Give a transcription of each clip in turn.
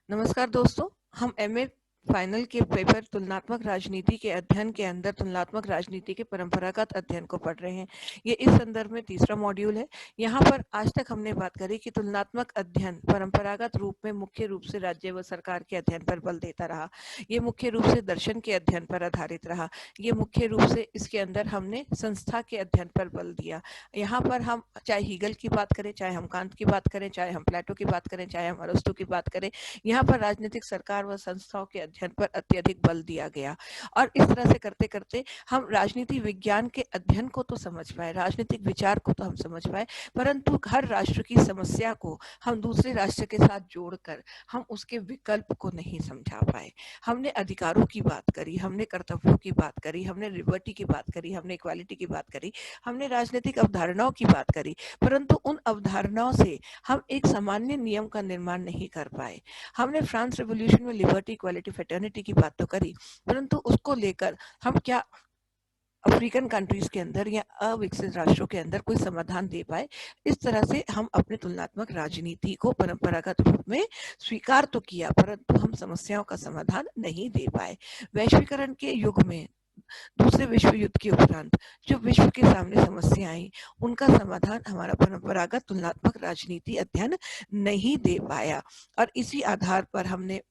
नमस्कार दोस्तों, हम एमए फाइनल के पेपर तुलनात्मक राजनीति के अध्ययन के अंदर तुलनात्मक राजनीति के परंपरागत अध्ययन को पढ़ रहे हैं। ये इस संदर्भ में तीसरा मॉड्यूल है। यहाँ पर आज तक हमने बात करी कि तुलनात्मक अध्ययन परंपरागत रूप में मुख्य रूप से राज्य व सरकार के अध्ययन पर बल देता रहा। ये मुख्य रूप से दर्शन के अध्ययन पर आधारित रहा। ये मुख्य रूप से इसके अंदर हमने संस्था के अध्ययन पर बल दिया। यहाँ पर हम चाहे हीगल की बात करें, चाहे हम कांत की बात करें, चाहे हम प्लेटो की बात करें, चाहे हम अरस्तु की बात करें, यहाँ पर राजनीतिक सरकार व संस्थाओं के अध्ययन पर अत्यधिक बल दिया गया। और इस तरह से करते करते हम राजनीति विज्ञान के अध्ययन को तो समझ पाए, राजनीतिक विचार को तो हम समझ पाए, परंतु हर राष्ट्र की समस्या को हम दूसरे राष्ट्र के साथ जोड़कर हम उसके विकल्प को नहीं समझा पाए। हमने अधिकारों की बात करी, हमने कर्तव्यों की बात करी, हमने लिबर्टी की बात करी, हमने इक्वालिटी की बात करी, हमने राजनीतिक अवधारणाओं की बात करी, परंतु उन अवधारणाओं से हम एक सामान्य नियम का निर्माण नहीं कर पाए। हमने फ्रांस रेवोल्यूशन में लिबर्टी, इक्वालिटी, फ्रेटर्निटी की बात तो करी, परंतु उसको लेकर हम क्या अफ्रीकन कंट्रीज के अंदर या अविकसित राष्ट्रों के अंदर कोई समाधान दे पाए। इस तरह से हम अपने तुलनात्मक राजनीति को परंपरागत रूप में स्वीकार तो किया, परंतु हम समस्याओं का समाधान नहीं दे पाए। वैश्वीकरण के युग में दूसरे विश्व युद्ध के उपरांत जो विश्व के सामने समस्या आई, उनका समाधान हमारा परंपरागत तुलनात्मक राजनीति अध्ययन नहीं दे पाया। और इसी आधार पर हमने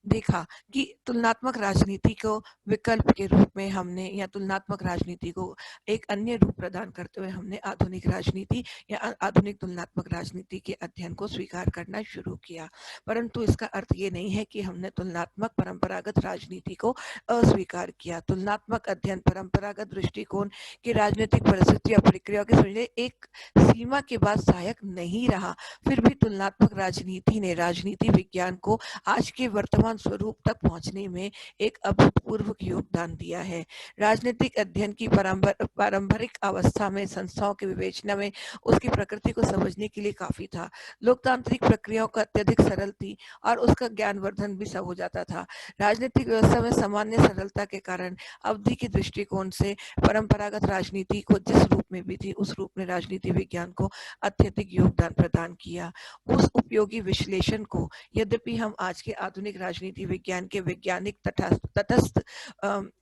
देखा कि तुलनात्मक राजनीति को विकल्प के रूप में हमने, या तुलनात्मक राजनीति को एक अन्य रूप प्रदान करते हुए हमने आधुनिक राजनीति या आधुनिक तुलनात्मक राजनीति के अध्ययन को स्वीकार करना शुरू किया। परंतु इसका अर्थ ये नहीं है कि हमने तुलनात्मक परंपरागत राजनीति को अस्वीकार किया। तुलनात्मक अध्ययन परंपरागत दृष्टिकोण की राजनीतिक परिस्थितियों प्रक्रिया के समझने एक सीमा के बाद सहायक नहीं रहा। फिर भी तुलनात्मक राजनीति ने राजनीति विज्ञान को आज के वर्तमान स्वरूप तक पहुंचने में एक अभूतपूर्व योगदान दिया है। राजनीतिक अध्ययन की पारंपरिक अवस्था में संस्थाओं की विवेचना में उसकी प्रकृति को समझने के लिए काफी था। लोकतांत्रिक प्रक्रियाओं का अत्यधिक सरल थी और उसका ज्ञानवर्धन भी सब हो जाता था। राजनीतिक व्यवस्था में सामान्य सरलता के कारण अवधि के दृष्टिकोण से परंपरागत राजनीति को जिस रूप में भी थी, उस रूप में राजनीति विज्ञान को अत्यधिक योगदान प्रदान किया। उस उपयोगी विश्लेषण को यद्यपि हम आज के आधुनिक राजनीति विज्ञान के वैज्ञानिक तटस्थ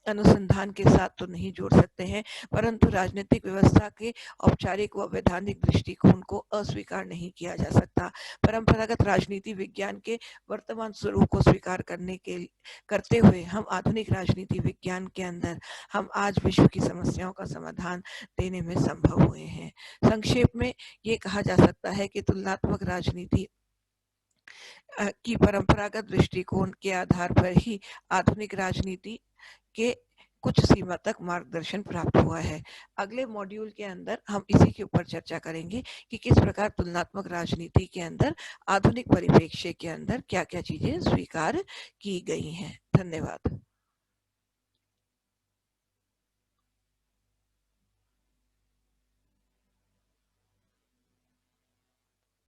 अनुसंधान के साथ तो नहीं जोड़ सकते हैं, परंतु राजनीतिक व्यवस्था के औपचारिक व वैधानिक दृष्टिकोण को अस्वीकार नहीं किया जा सकता। परंपरागत राजनीति विज्ञान के वर्तमान स्वरूप को स्वीकार करते हुए हम आधुनिक राजनीति विज्ञान के अंदर हम आज विश्व की समस्याओं का समाधान देने में संभव हुए हैं। संक्षेप में ये कहा जा सकता है कि तुलनात्मक राजनीति की परंपरागत दृष्टिकोण के आधार पर ही आधुनिक राजनीति के कुछ सीमा तक मार्गदर्शन प्राप्त हुआ है। अगले मॉड्यूल के अंदर हम इसी के ऊपर चर्चा करेंगे कि किस प्रकार तुलनात्मक राजनीति के अंदर आधुनिक परिप्रेक्ष्य के अंदर क्या क्या चीजें स्वीकार की गई हैं। धन्यवाद।